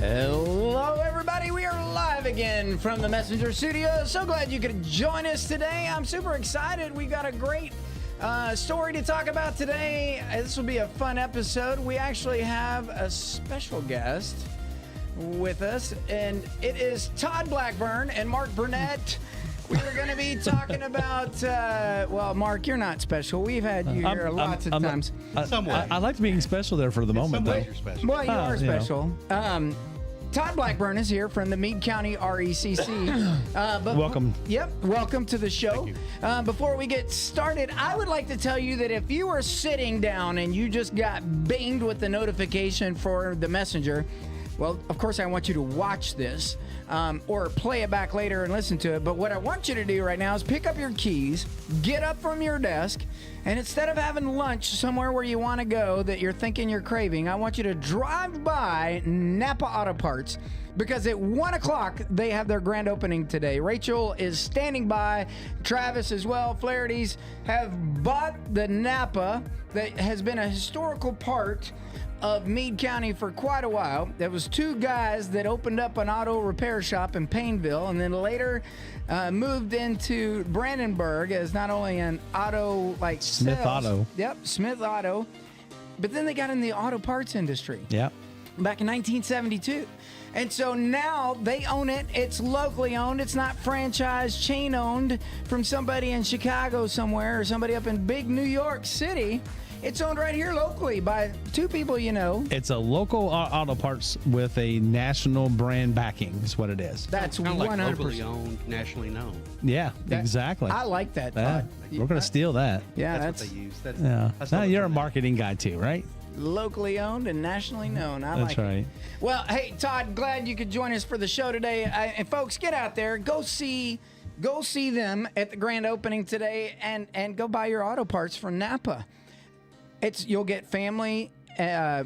Hello, everybody. We are live again from the Messenger Studio. So glad you could join us today. I'm super excited. We got a great story to talk about today. This will be a fun episode. We actually have a special guest with us, and it is Todd Blackburn and Mark Burnette. We are going to be talking about, well, Mark, you're not special. We've had you here lots of times. I liked being special there for the moment, though. You're special. Well, you are special. Todd Blackburn is here from the Meade County RECC. Welcome. Yep, welcome to the show. Before we get started, I would like to tell you that if you are sitting down and you just got binged with the notification for the messenger, well, of course, I want you to watch this or play it back later and listen to it. But what I want you to do right now is pick up your keys, get up from your desk, and instead of having lunch somewhere where you want to go that you're thinking you're craving, I want you to drive by Napa Auto Parts because at 1 o'clock they have their grand opening today. Rachel is standing by. Travis as well. Flaherty's have bought the Napa that has been a historical part of Meade County for quite a while. There was two guys that opened up an auto repair shop in Painville and then later moved into Brandenburg as not only an auto like Smith sales, Auto. Yep, Smith Auto. But then they got in the auto parts industry. Yeah. Back in 1972. And so now they own it. It's locally owned. It's not franchise chain owned from somebody in Chicago somewhere or somebody up in big New York City. It's owned right here locally by two people you know. It's a local auto parts with a national brand backing is what it is. That's kind of 100%. like locally owned, nationally known. Yeah, exactly. I like that, Todd. We're going to steal that. Yeah, That's what they use. That's now you're a marketing guy too, right? locally owned and nationally known. I That's like right. it. Well, hey, Todd, glad you could join us for the show today. And folks, get out there, go see them at the grand opening today, and go buy your auto parts from Napa. You'll get family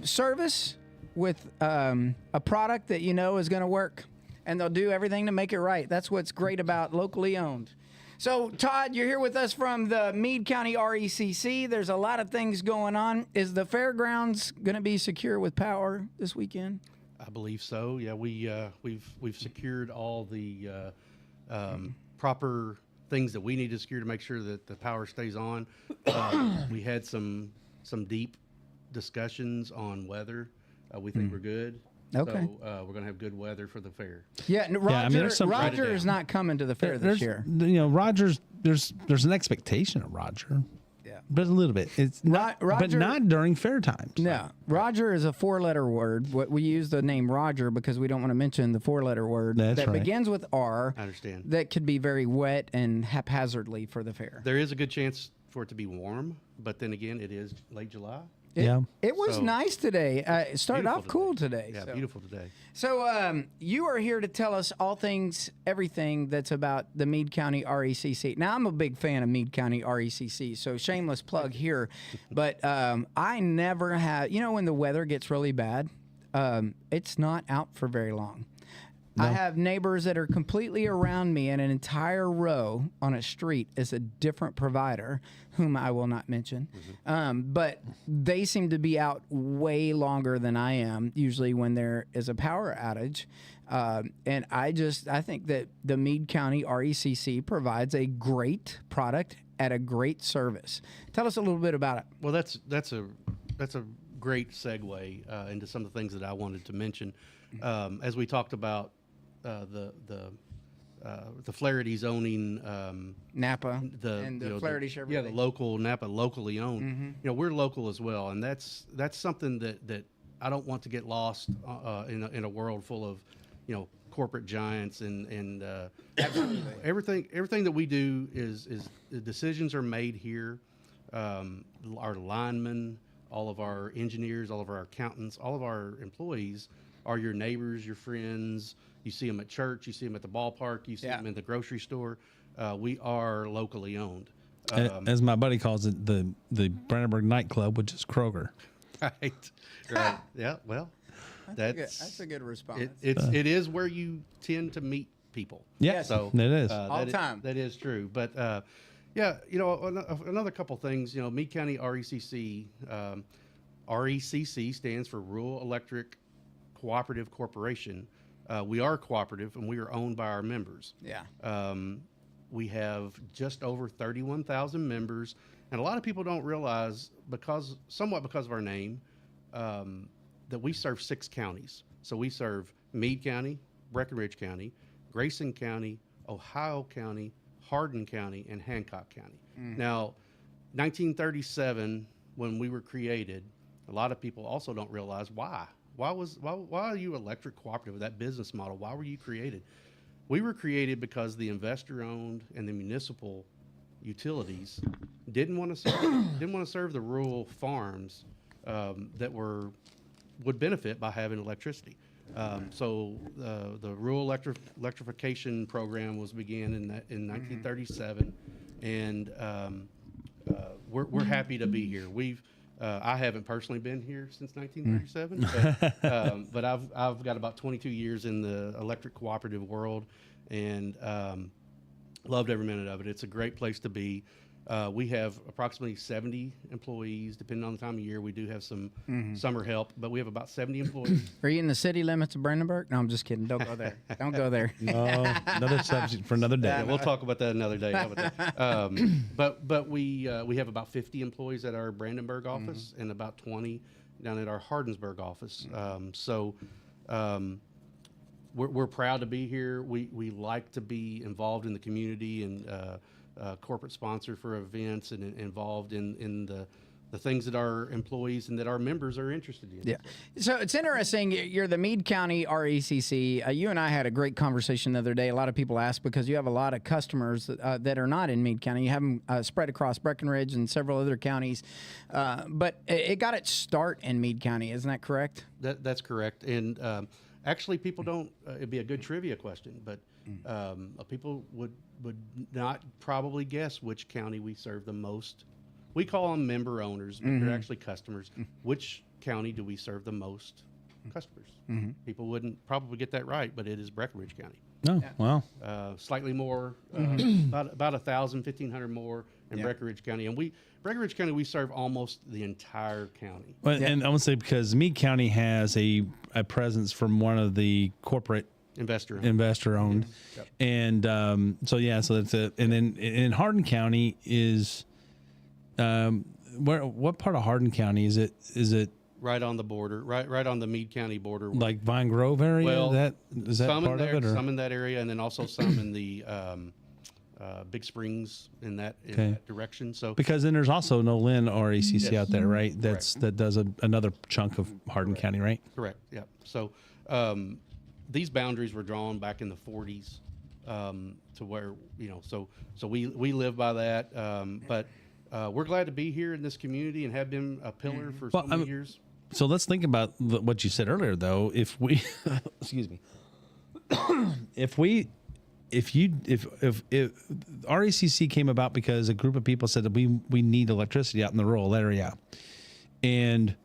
service with a product that you know is going to work, and they'll do everything to make it right. That's what's great about locally owned. So, Todd, you're here with us from the Meade County RECC. There's a lot of things going on. Is the fairgrounds going to be secure with power this weekend? I believe so. Yeah, we've secured all the proper things that we need to secure to make sure that the power stays on. We had some deep discussions on weather. We think we're good. Okay. So we're going to have good weather for the fair. Yeah, Roger, there's Roger is not coming to the fair this year. Rogers. There's an expectation of Roger. Yeah, but a little bit. It's not, Roger, but not during fair times. No, Roger is a four-letter word. What we use the name Roger because we don't want to mention the four-letter word that right. begins with R. I understand. That could be very wet and haphazardly for the fair. There is a good chance for it to be warm, but then again, it is late July. It was nice today. It started off cool today. Yeah, beautiful today. So you are here to tell us all things, everything that's about the Meade County RECC. Now, I'm a big fan of Meade County RECC, so shameless plug here. But I never have, when the weather gets really bad, it's not out for very long. No. I have neighbors that are completely around me, and an entire row on a street is a different provider, whom I will not mention. Mm-hmm. But they seem to be out way longer than I am, usually when there is a power outage. And I think that the Meade County RECC provides a great product at a great service. Tell us a little bit about it. Well, that's a great segue into some of the things that I wanted to mention. As we talked about, the Flaherty's owning Napa and the Flaherty Chevrolet. Yeah, the local Napa, locally owned. Mm-hmm. We're local as well, and that's something that I don't want to get lost in a world full of corporate giants and everything that we do is the decisions are made here. Our linemen, all of our engineers, all of our accountants, all of our employees are your neighbors, your friends. You see them at church, you see them at the ballpark, you see them in the grocery store. We are locally owned. As my buddy calls it, the Brandenburg nightclub, which is Kroger. Right. Yeah, well, that's a good response. It is where you tend to meet people. Yeah, so it is. All the time. That is true. But, another couple things, Meade County RECC, RECC stands for Rural Electric cooperative corporation. We are cooperative, and we are owned by our members. Yeah. We have just over 31,000 members, and a lot of people don't realize, somewhat because of our name, that we serve 6 counties. So we serve Meade County, Breckinridge County, Grayson County, Ohio County, Hardin County, and Hancock County. Now, 1937, when we were created, a lot of people also don't realize why. Why are you electric cooperative with that business model? Why were you created? We were created because the investor-owned and the municipal utilities didn't want to serve the rural farms that would benefit by having electricity. So the rural electrification program was began in 1937, and we're happy to be here. I haven't personally been here since 1937, but I've got about 22 years in the electric cooperative world, and loved every minute of it. It's a great place to be. We have approximately 70 employees, depending on the time of year. We do have some summer help, but we have about 70 employees. Are you in the city limits of Brandenburg? No, I'm just kidding. Don't go there. Don't go there. No, another subject for another day. Yeah, we'll talk about that another day. How about that? But we have about 50 employees at our Brandenburg office and about 20 down at our Hardinsburg office. We're proud to be here. We like to be involved in the community and corporate sponsor for events and involved in the things that our employees and that our members are interested in. Yeah. So it's interesting. You're the Meade County RECC. You and I had a great conversation the other day. A lot of people ask because you have a lot of customers that are not in Meade County. You have them spread across Breckinridge and several other counties. But it got its start in Meade County. Isn't that correct? That's correct. And actually, people don't. It'd be a good trivia question, but people would not probably guess which county we serve the most. We call them member owners, but they're actually customers. Which county do we serve the most customers? People wouldn't probably get that right, but it is Breckinridge County. Oh, wow. Slightly more, about 1,000, 1,500 more in Breckinridge County. And Breckinridge County, we serve almost the entire county. Well, and I would say because Meade County has a presence from one of the corporate investor owned. Yep. And so that's it. And then in Hardin County is what part of Hardin County is it Right on the border, right on the Meade County border. Like Vine Grove area? Well, is that some part in there, of it? Or? Some in that area, and then also some in the Big Springs in that direction. So because then there's also No Lynn RECC out there, right? That does another chunk of Hardin County, right? Correct. Yeah. So these boundaries were drawn back in the 40s to where so we live by that. But we're glad to be here in this community and have been a pillar for so many years. So let's think about what you said earlier, though. If we, excuse me, if RECC came about because a group of people said that we need electricity out in the rural area, and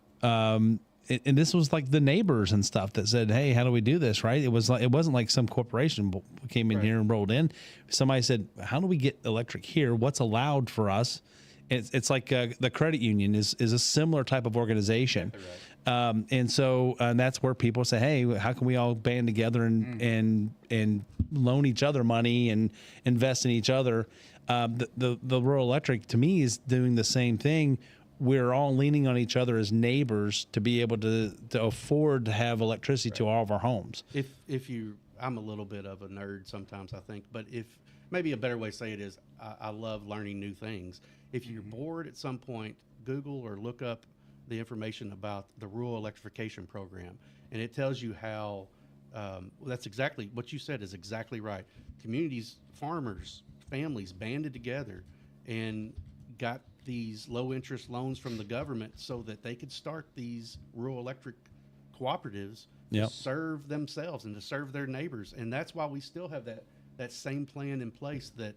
this was like the neighbors and stuff that said, "Hey, how do we do this?" Right? It wasn't like some corporation came in here and rolled in. Somebody said, "How do we get electric here? What's allowed for us?" It's like the credit union is a similar type of organization. Right. And that's where people say, hey, how can we all band together and loan each other money and invest in each other? The rural electric, to me, is doing the same thing. We're all leaning on each other as neighbors to be able to afford to have electricity to all of our homes. I'm a little bit of a nerd sometimes, I think, but maybe a better way to say it is I love learning new things. If you're bored at some point, Google or look up the information about the rural electrification program, and it tells you how that's exactly what you said is exactly right. Communities, farmers, families banded together and got these low interest loans from the government so that they could start these rural electric cooperatives to serve themselves and to serve their neighbors. And that's why we still have that same plan in place that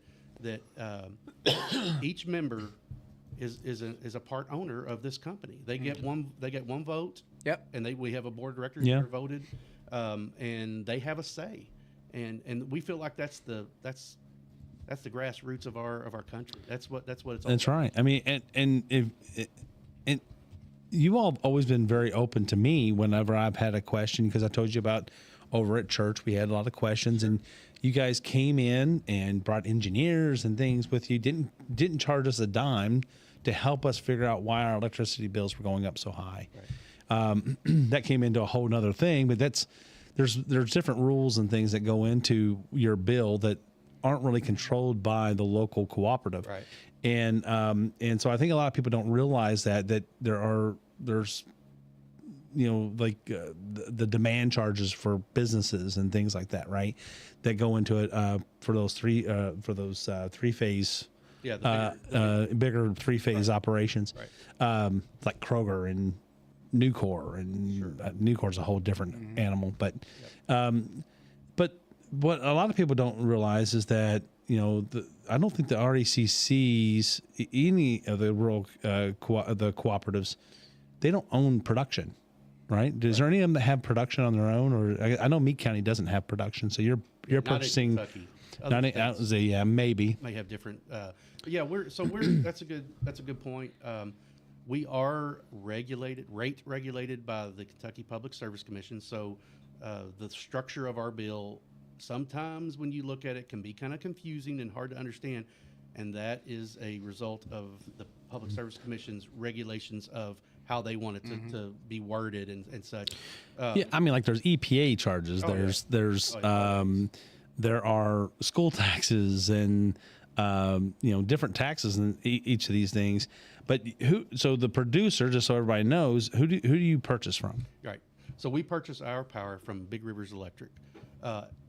each member is a part owner of this company. They get one vote. Yep. And we have a board of directors that are voted, and they have a say. And we feel like that's the grassroots of our country. That's what it's all That's about. right. I mean, and you all have always been very open to me whenever I've had a question, because I told you about over at church, we had a lot of questions, and you guys came in and brought engineers and things with you. Didn't charge us a dime to help us figure out why our electricity bills were going up so high. Right. That came into a whole nother thing, but there's different rules and things that go into your bill that aren't really controlled by the local cooperative. Right. And so I think a lot of people don't realize that there's like the demand charges for businesses and things like that, right? That go into it for those three phase, bigger 3-phase operations, right. Like Kroger and Nucor, and Nucor's a whole different animal, but what a lot of people don't realize is that I don't think the RECCs, any of the rural the cooperatives, they don't own production, right? Is there any of them that have production on their own? Or I know Meade County doesn't have production, so you're purchasing. Not in Kentucky. Maybe may have different. That's a good point. We are rate regulated by the Kentucky Public Service Commission. So the structure of our bill, sometimes when you look at it, can be kind of confusing and hard to understand. And that is a result of the Public Service Commission's regulations of how they want it to be worded and such. Like there's EPA charges. There are school taxes and different taxes in each of these things. But so the producer, just so everybody knows, who do you purchase from? Right. So we purchase our power from Big Rivers Electric.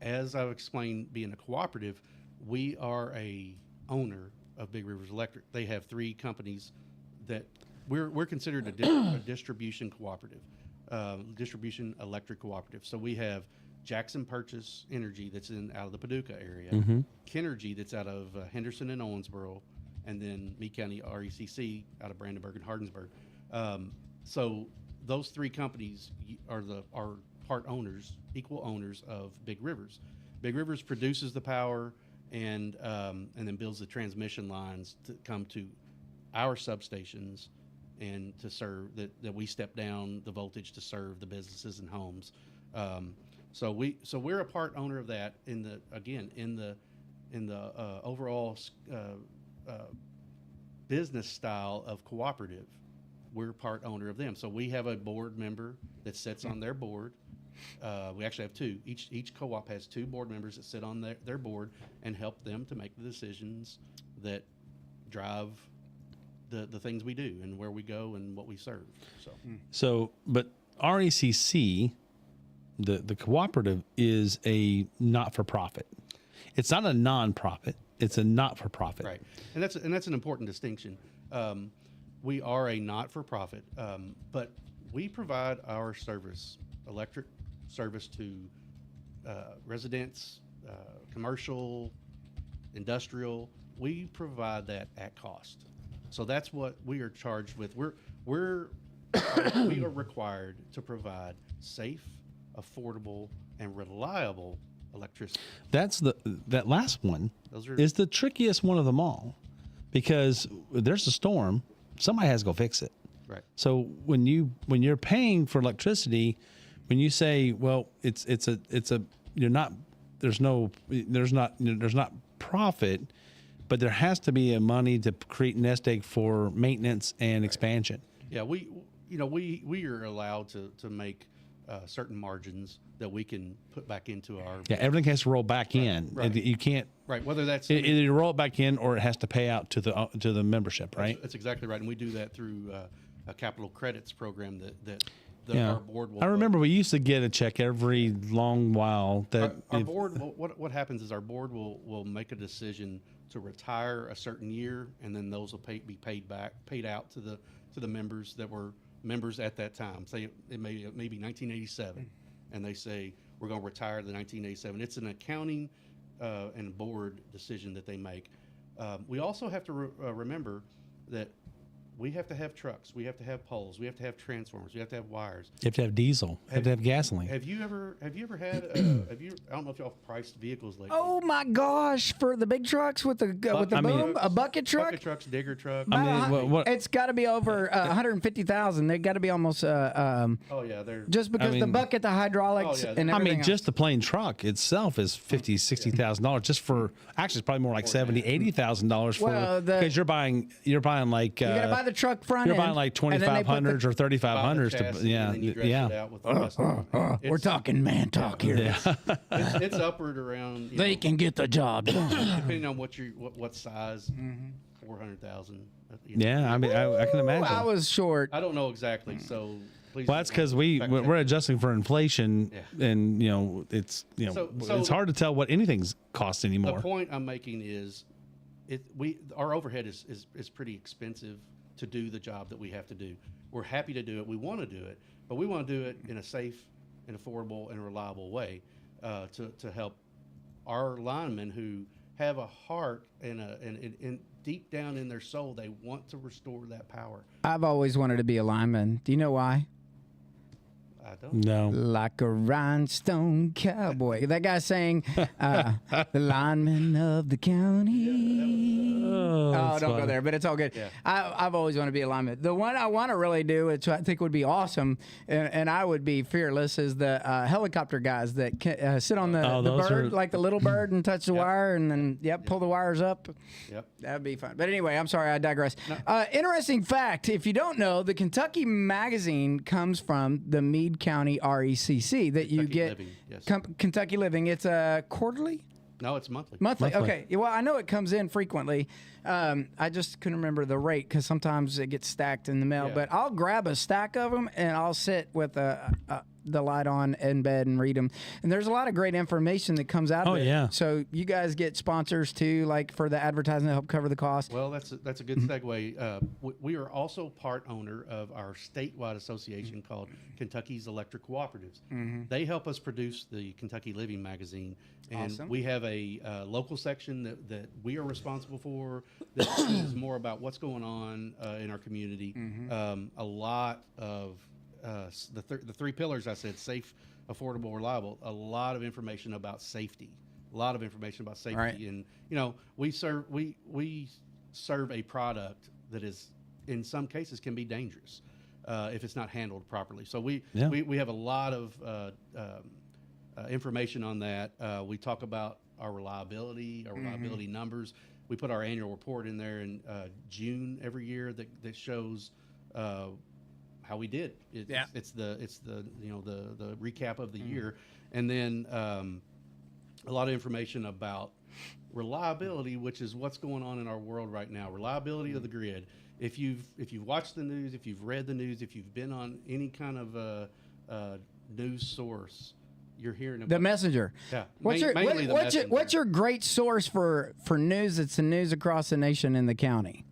As I've explained, being a cooperative, we are a owner of Big Rivers Electric. They have 3 companies that we're considered a distribution cooperative, distribution electric cooperative. So we have Jackson Purchase Energy that's out of the Paducah area, Kenergy that's out of Henderson and Owensboro, and then Meade County RECC out of Brandenburg and Hardinsburg. So those 3 companies are part owners, equal owners of Big Rivers. Big Rivers produces the power and then builds the transmission lines to come to our substations and to serve that we step down the voltage to serve the businesses and homes. So we're a part owner of that in the overall business style of cooperative. We're part owner of them. So we have a board member that sits on their board. We actually have 2. Each co-op has 2 board members that sit on their board and help them to make the decisions that drive the things we do and where we go and what we serve. But RECC, the cooperative, is a not-for-profit. It's not a non-profit. It's a not-for-profit. Right, and that's an important distinction. We are a not-for-profit, but we provide our service, electric service, to residents, commercial, industrial. We provide that at cost. So that's what we are charged with. We are required to provide safe, affordable, and reliable electricity. That last one is the trickiest one of them all, because there's a storm, somebody has to go fix it. Right. So when you're paying for electricity, when you say, well, there's not profit, but there has to be a money to create nest egg for maintenance and expansion. Yeah, we are allowed to make certain margins that we can put back into our. Yeah, everything has to roll back in. Right. You can't. Right. Whether that's either you roll it back in or it has to pay out to the membership. Right. That's exactly right, and we do that through a capital credits program that our board will. I remember we used to get a check every long while. That our board. What happens is our board will make a decision to retire a certain year, and then those will be paid out to the members that were members at that time. Say it may be 1987, and they say we're going to retire the 1987. It's an accounting and board decision that they make. We also have to remember that we have to have trucks, we have to have poles, we have to have transformers, we have to have wires. You have to have diesel. You have to have gasoline. Have you ever had I don't know if y'all priced vehicles lately. Oh my gosh! For the big trucks with the boom, a bucket truck. Bucket trucks, digger truck. I mean, what? It's got to be over 150,000. They got to be almost oh yeah, they're just because the bucket, the hydraulics, Oh, yeah. and I everything mean, just the plain truck itself is $50,000-$60,000 just for. Actually, it's probably more like $70,000-$80,000 for Well, because you're buying like you got to buy the truck front you're end. buying like and then they put 2,500s or 3,500s chassis, and then you dress it out with the rest of it. We're talking man talk here. Yeah. It's upward around. They can get the job done. Depending on what size, 400,000. Yeah, I mean, I can imagine. I was short. I don't know exactly, so please. Well, that's because we're adjusting for inflation, and it's So it's hard to tell what anything's cost The anymore. point I'm making is, our overhead is pretty expensive to do the job that we have to do. We're happy to do it. We want to do it, but we want to do it in a safe and affordable and reliable way to help our linemen who have a heart and deep down in their soul, they want to restore that power. I've always wanted to be a lineman. Do you know why? I don't. No. Like a rhinestone cowboy. That guy saying, the lineman of the county. Oh, don't go there, but it's all good. Yeah. I've always wanted to be a lineman. The one I want to really do, which I think would be awesome, and I would be fearless, is the helicopter guys that sit on the bird, like the little bird, and touch the wire, and then pull the wires up. Yep. That'd be fun. But anyway, I'm sorry, I digress. Interesting fact, if you don't know, the Kentucky Magazine comes from the Meade County RECC that you get. Living, yes. Kentucky Living. It's a quarterly? No, it's monthly. Monthly. Okay. Well, I know it comes in frequently. I just couldn't remember the rate because sometimes it gets stacked in the mail. Yeah. But I'll grab a stack of them and I'll sit with the light on in bed and read them. And there's a lot of great information that comes out of it. Yeah. So you guys get sponsors too, like for the advertising to help cover the cost. Well, that's a good segue. We are also part owner of our statewide association called Kentucky's Electric Cooperatives. They help us produce the Kentucky Living magazine, and Awesome. we have a local section that we are responsible for that is more about what's going on in our community. A lot of the three pillars I said: safe, affordable, reliable. A lot of information about safety. Right. And we serve a product that is, in some cases, can be dangerous if it's not handled properly. So we have a lot of information on that. We talk about our reliability numbers. We put our annual report in there in June every year that shows how we did. It's the recap of the year, and then a lot of information about reliability, which is what's going on in our world right now. Reliability of the grid. If you've watched the news, if you've read the news, if you've been on any kind of news source, you're hearing about The Messenger. Yeah. Mainly the Messenger. What's your great source for news that's the news across the nation and the county?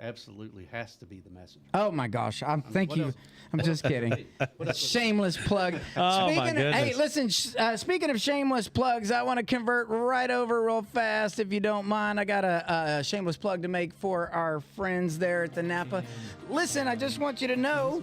Absolutely has to be the Messenger. Oh my gosh! Thank you. I'm just kidding. Shameless plug. Oh, my goodness. Hey, listen. Speaking of shameless plugs, I want to convert right over real fast, if you don't mind. I got a shameless plug to make for our friends there at the Napa. Listen, I just want you to know.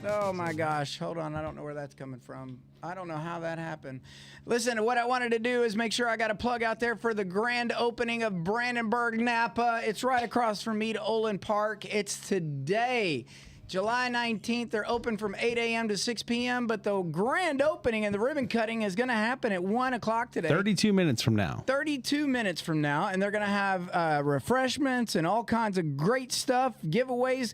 Oh my gosh! Hold on, I don't know where that's coming from. I don't know how that happened. Listen, what I wanted to do is make sure I got a plug out there for the grand opening of Brandenburg Napa. It's right across from Meade Olin Park. It's today, July 19th. They're open from 8 a.m. to 6 p.m., but the grand opening and the ribbon cutting is going to happen at 1 o'clock today. 32 minutes from now. 32 minutes from now, and they're going to have refreshments and all kinds of great stuff, giveaways.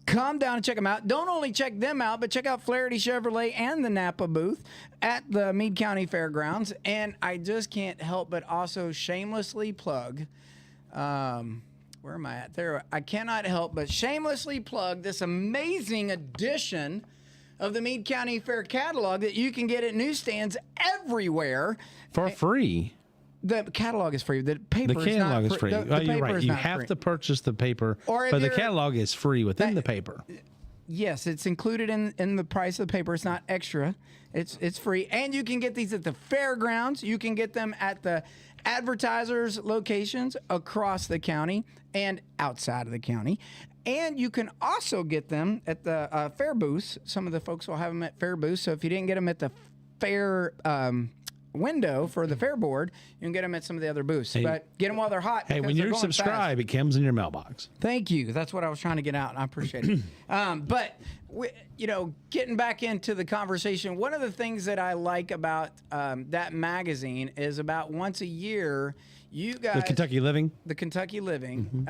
Come down and check them out. Don't only check them out, but check out Flaherty Chevrolet and the Napa booth at the Meade County Fairgrounds. And I just can't help but also shamelessly plug, where am I at? There. I cannot help but shamelessly plug this amazing edition of the Meade County Fair catalog that you can get at newsstands everywhere. For free. The catalog is free. The paper The catalog is free. The You're paper right. is You not have free. to purchase the paper, Or if but the you're- catalog is free within the paper. Yes, it's included in the price of the paper. It's not extra. It's free. And you can get these at the fairgrounds. You can get them at the advertisers' locations across the county and outside of the county. And you can also get them at the fair booths. Some of the folks will have them at fair booths. So if you didn't get them at the fair window for the fair board, you can get them at some of the other booths. But get them while they're hot. Hey, when you subscribe, it comes in your mailbox. Thank you. That's what I was trying to get out, and I appreciate it. But getting back into the conversation, one of the things that I like about that magazine is about once a year, you guys. The Kentucky Living. The Kentucky Living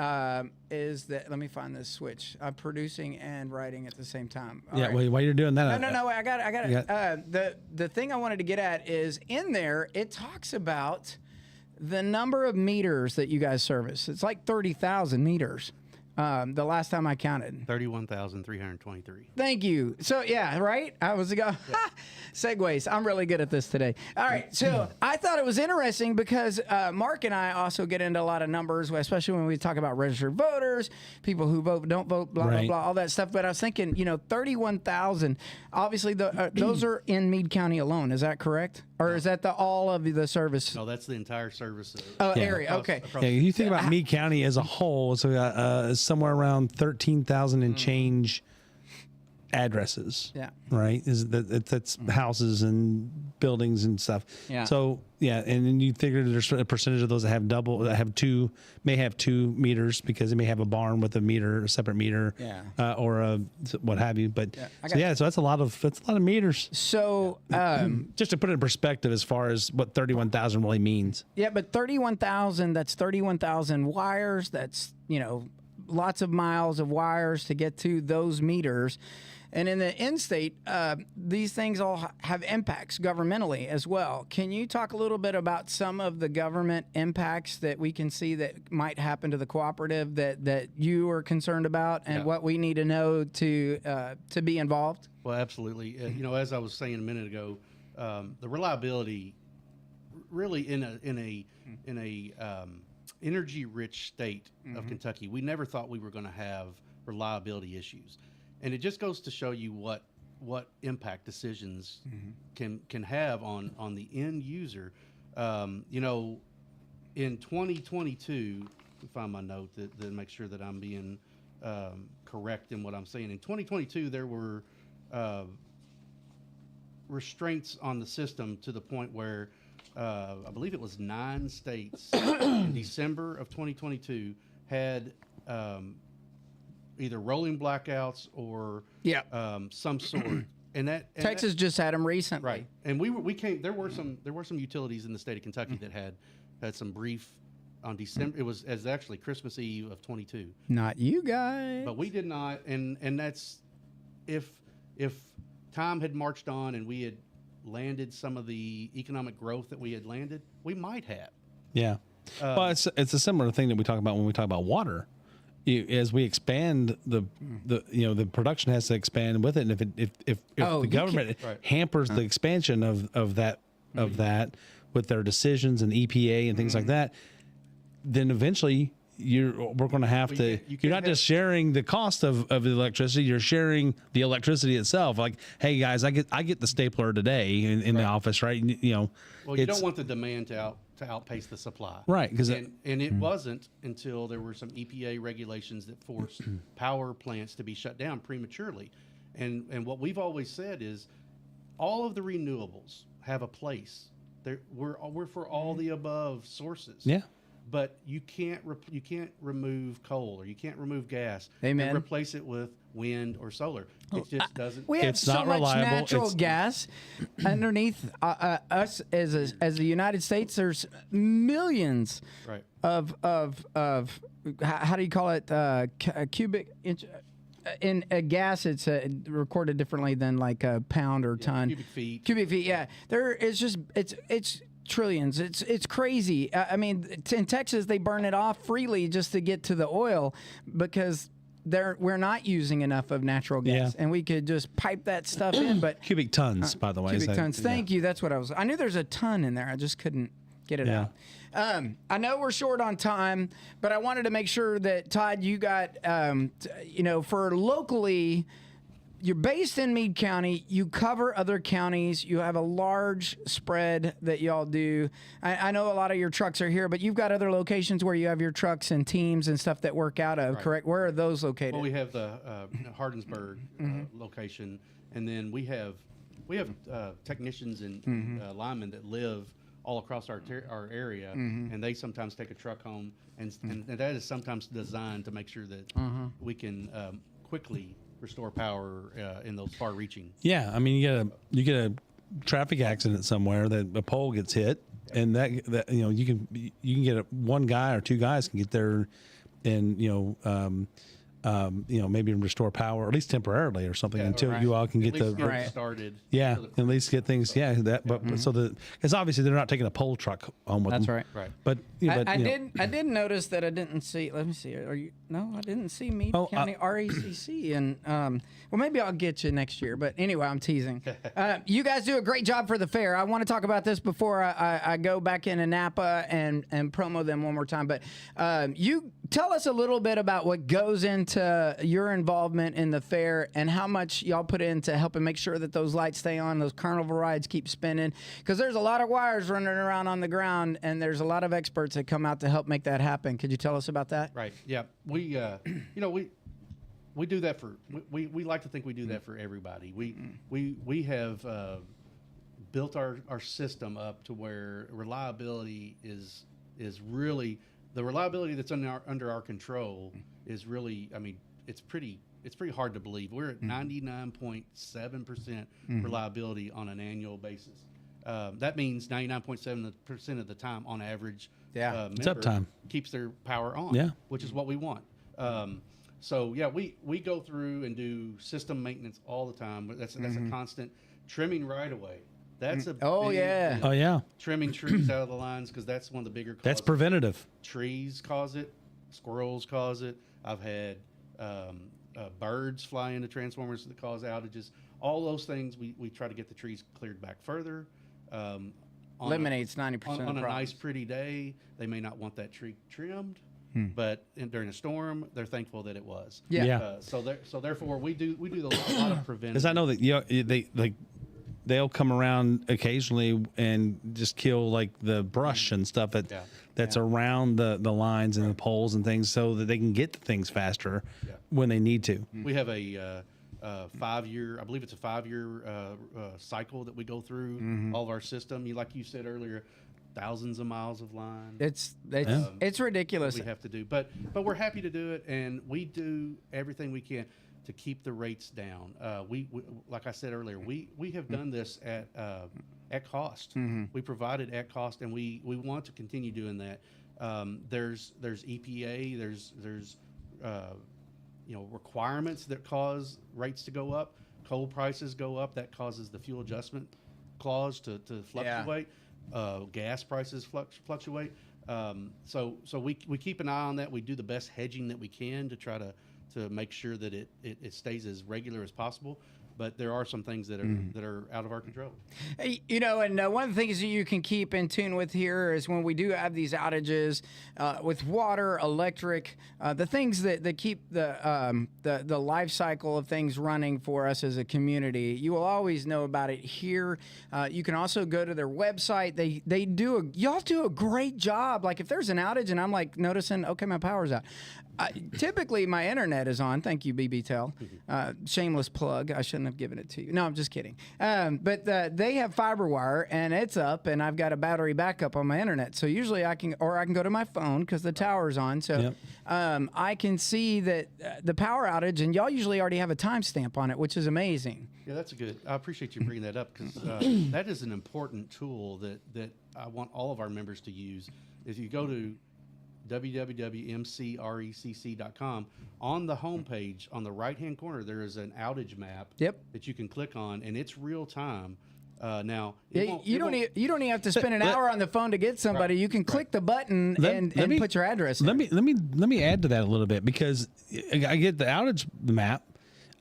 is that. Let me find this switch. I'm producing and writing at the same time. All right. While you're doing that. No. I got it. The thing I wanted to get at is in there. It talks about the number of meters that you guys service. It's like 30,000 meters. The last time I counted. 31,323. Thank you. So, yeah, right? I was going, segues. I'm really good at this today. All right. So, I thought it was interesting because Mark and I also get into a lot of numbers, especially when we talk about registered voters, people who vote, don't vote, blah, blah, blah, all that stuff. But I was thinking, 31,000. Obviously, those are in Meade County alone. Is that correct? Or is that all of the service? No, that's the entire service area. Okay. Across you think about Meade County as a whole, so somewhere around 13,000 and change addresses. Yeah. Right? That's houses and buildings and stuff. Yeah. So and then you figure there's a percentage of those that have two meters because they may have a barn with a separate meter. Yeah. Or a what have you. But so that's a lot of meters. So just to put it in perspective as far as what 31,000 really means. Yeah, but 31,000, that's 31,000 wires. That's, lots of miles of wires to get to those meters. And in the in-state, these things all have impacts governmentally as well. Can you talk a little bit about some of the government impacts that we can see that might happen to the cooperative that you are concerned about and what we need to know to be involved? Well, absolutely. As I was saying a minute ago, the reliability really in a energy-rich state of Kentucky, we never thought we were going to have reliability issues. And it just goes to show you what impact decisions can have on the end user. In 2022, let me find my note to make sure that I'm being correct in what I'm saying. In 2022, there were restraints on the system to the point where I believe it was 9 states in December of 2022 had either rolling blackouts or some sort. And Texas just had them recently, right? And we came. There were some utilities in the state of Kentucky that had some brief on December. It was actually Christmas Eve of 22. Not you guys, but we did not. And that's if time had marched on and we had landed some of the economic growth that we had landed, we might have. Yeah. Well, it's a similar thing that we talk about when we talk about water. As we expand the production has to expand with it, and if the government hampers the expansion of that with their decisions and EPA and things like that, then eventually we're going to have to. You're not just sharing the cost of the electricity; you're sharing the electricity itself. Like, hey guys, I get the stapler today in the office, right? Well, you don't want the demand to outpace the supply, right? Because and it wasn't until there were some EPA regulations that forced power plants to be shut down prematurely, and what we've always said is all of the renewables have a place. We're for all the above sources. Yeah. But you can't remove coal or you can't remove gas and replace it with wind or solar. It just doesn't. We have so much natural gas underneath us as the United States. There's millions of how do you call it cubic inch. In a gas, it's recorded differently than like a pound or ton. Cubic feet. Yeah, there is just it's trillions. It's crazy. I mean, in Texas, they burn it off freely just to get to the oil because we're not using enough of natural gas, and we could just pipe that stuff in. But cubic tons, by the way. Cubic tons. Thank you. That's what I knew there's a ton in there. I just couldn't get it out. I know we're short on time, but I wanted to make sure that Todd, you got for locally. you're based in Meade County. You cover other counties. You have a large spread that y'all do. I know a lot of your trucks are here, but you've got other locations where you have your trucks and teams and stuff that work out of, correct? Where are those located? Well, we have the Hardensburg location, and then we have technicians and linemen that live all across our area, and they sometimes take a truck home, and that is sometimes designed to make sure that we can quickly restore power in those far-reaching. Yeah, I mean, you get a traffic accident somewhere that a pole gets hit, and that you can get one guy or two guys can get there, and maybe restore power, or at least temporarily or something, until you all can get started. Yeah, at least get things. Yeah, that. But so because obviously they're not taking a pole truck home with them. That's right. Right. But I did notice that I didn't see. Let me see. Are you? No, I didn't see Meade County RECC, and well, maybe I'll get you next year. But anyway, I'm teasing. You guys do a great job for the fair. I want to talk about this before I go back into Napa and promo them one more time. But you tell us a little bit about what goes into your involvement in the fair and how much y'all put into helping make sure that those lights stay on, those carnival rides keep spinning, because there's a lot of wires running around on the ground, and there's a lot of experts that come out to help make that happen. Could you tell us about that? Right. Yeah. We do that for we like to think we do that for everybody. We have built our system up to where reliability is really the reliability that's under our control is really, I mean, it's pretty hard to believe. We're at 99.7% reliability on an annual basis. That means 99.7% of the time, on average, it's uptime, keeps their power on, which is what we want. So yeah, we go through and do system maintenance all the time. That's a constant trimming right away. That's a trimming trees out of the lines, because that's one of the bigger causes. That's preventative. Trees cause it, squirrels cause it. I've had birds fly into transformers that cause outages. All those things, we try to get the trees cleared back further. Eliminates 90% of the on a problems. nice, pretty day, they may not want that tree trimmed, but during a storm, they're thankful that it was. So therefore, we do a lot of preventive. Because I know that they'll come around occasionally and just kill like the brush and stuff that's around the lines and the poles and things, so that they can get to things faster when they need to. We have a 5-year, I believe it's a 5-year cycle that we go through all of our system. Like you said earlier, thousands of miles of line. It's ridiculous. We have to do, but we're happy to do it, and we do everything we can to keep the rates down. We like I said earlier, we have done this at cost. We provide it at cost, and we want to continue doing that. There's EPA, there's requirements that cause rates to go up. Coal prices go up, that causes the fuel adjustment clause to fluctuate. Gas prices fluctuate. So we keep an eye on that. We do the best hedging that we can to try to make sure that it stays as regular as possible. But there are some things that are out of our control. And one of the things that you can keep in tune with here is when we do have these outages with water, electric, the things that keep the life cycle of things running for us as a community. You will always know about it here. You can also go to their website. Y'all do a great job. Like if there's an outage and I'm like noticing, okay, my power's out. Typically, my internet is on. Thank you, BBTel. Shameless plug. I shouldn't have given it to you. No, I'm just kidding. But they have fiber wire, and it's up, and I've got a battery backup on my internet. So usually I can go to my phone because the tower's on. So I can see that the power outage, and y'all usually already have a timestamp on it, which is amazing. Yeah, that's I appreciate you bringing that up, because that is an important tool that I want all of our members to use. If you go to www.mcrecc.com. On the homepage, on the right-hand corner, there is an outage map that you can click on, and it's real time. Now, you don't even have to spend an hour on the phone to get somebody. You can click the button and put your address in. Let me add to that a little bit, because I get the outage map,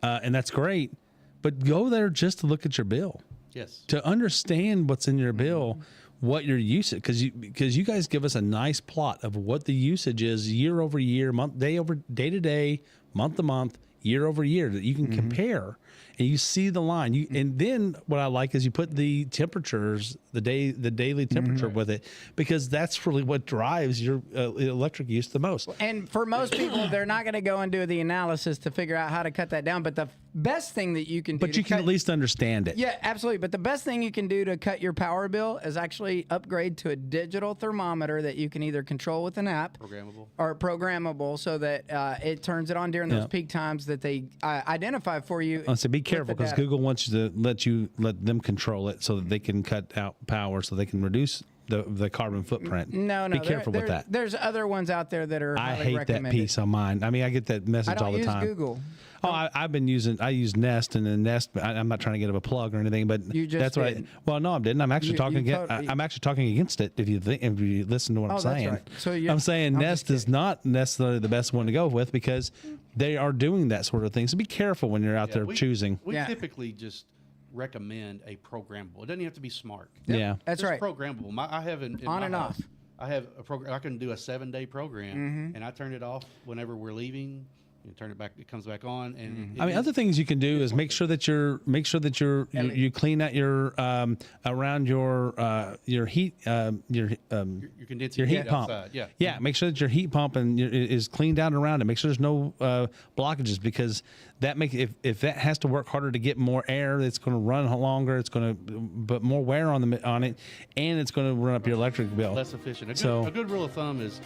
and that's great, but go there just to look at your bill. Yes. To understand what's in your bill. What your usage, because you guys give us a nice plot of what the usage is year over year, day to day, month to month, year over year, that you can compare and you see the line. And then what I like is you put the temperatures, the daily temperature with it, because that's really what drives your electric use the most. And for most people, they're not going to go and do the analysis to figure out how to cut that down. But the best thing that you can do, But you can at least understand it. Yeah, absolutely. But the best thing you can do to cut your power bill is actually upgrade to a digital thermometer that you can either control with an app, programmable, so that it turns it on during those peak times that they identify for you. So be careful, because Google wants you to let them control it so that they can cut out power, so they can reduce the carbon footprint. No, be careful with that. There's other ones out there that are I highly hate recommended. that piece on mine. I mean, I get that message all the time. I don't use Google. Oh, I use Nest, and then Nest. I'm not trying to get a plug or anything, but that's what I. Well, no, I didn't. I'm actually I'm actually talking against it. If you listen to what I'm saying, right. So I'm saying Nest is not necessarily the best one to go with, because they are doing that sort of thing. So be careful when you're out there choosing. We typically just recommend a programmable. It doesn't have to be smart. Yeah, that's just right. Programmable. I have in on my and house, off. I have a program. I can do a 7-day program, and I turn it off whenever we're leaving. You turn it back. It comes back on. And I mean, other things you can do is make sure that you clean out your around your heat your condensing heat pump. Outside. Yeah. Make sure that your heat pump is cleaned out around it. Make sure there's no blockages, because that if that has to work harder to get more air, it's going to run longer. It's going to put more wear on it, and it's going to run up your electric bill. Less efficient. A good rule of thumb is,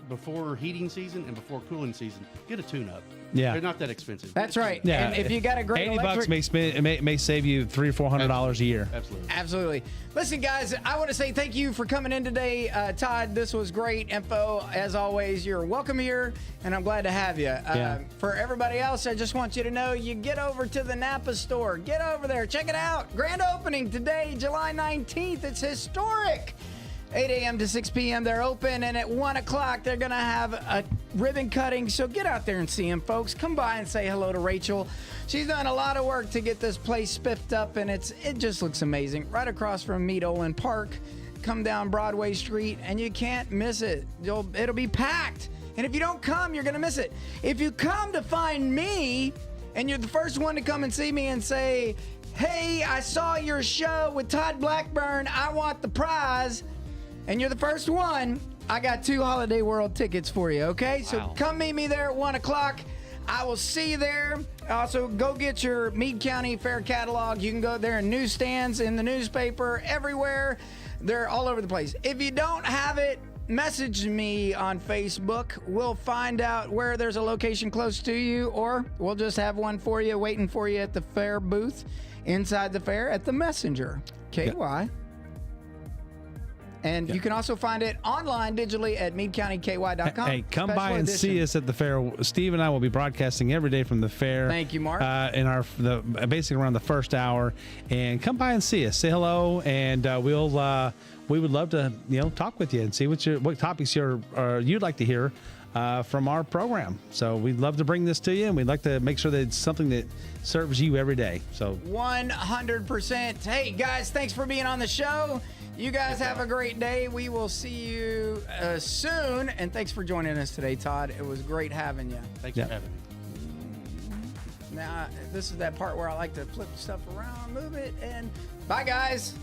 before heating season and before cooling season, get a tune-up. Yeah, they're not that expensive. That's right. Yeah, and if you got a great $80 may save you $300 or $400 a year. Absolutely. Listen, guys, I want to say thank you for coming in today, Todd. This was great info. As always, you're welcome here, and I'm glad to have you. For everybody else, I just want you to know, you get over to the Napa store. Get over there. Check it out. Grand opening today, July 19th. It's historic. 8 a.m. to 6 p.m. they're open, and at 1 o'clock they're going to have a ribbon cutting. So get out there and see them, folks. Come by and say hello to Rachel. She's done a lot of work to get this place spiffed up, and it just looks amazing. Right across from Meade Park. Come down Broadway Street, and you can't miss it. It'll be packed. And if you don't come, you're going to miss it. If you come to find me, and you're the first one to come and see me and say, hey, I saw your show with Todd Blackburn, I want the prize, and you're the first one, I got 2 Holiday World tickets for you, okay? So come meet me there at 1 o'clock. I will see you there. Also, go get your Meade County Fair catalog. You can go there in newsstands, in the newspaper, everywhere. They're all over the place. If you don't have it, message me on Facebook. We'll find out where there's a location close to you, or we'll just have one for you waiting for you at the fair booth inside the fair at the Messenger, KY. And you can also find it online digitally at meadecountyky.com. Hey, come by and see us at the fair. Steve and I will be broadcasting every day from the fair. Thank you, Mark. In basically around the first hour, and come by and see us. Say hello, and we would love to talk with you and see what topics you'd like to hear from our program. So we'd love to bring this to you, and we'd like to make sure that it's something that serves you every day. So 100%. Hey guys, thanks for being on the show. You guys have a great day. We will see you soon. And thanks for joining us today, Todd. It was great having you. Thanks for having me. Now, this is that part where I like to flip stuff around, move it, and bye, guys.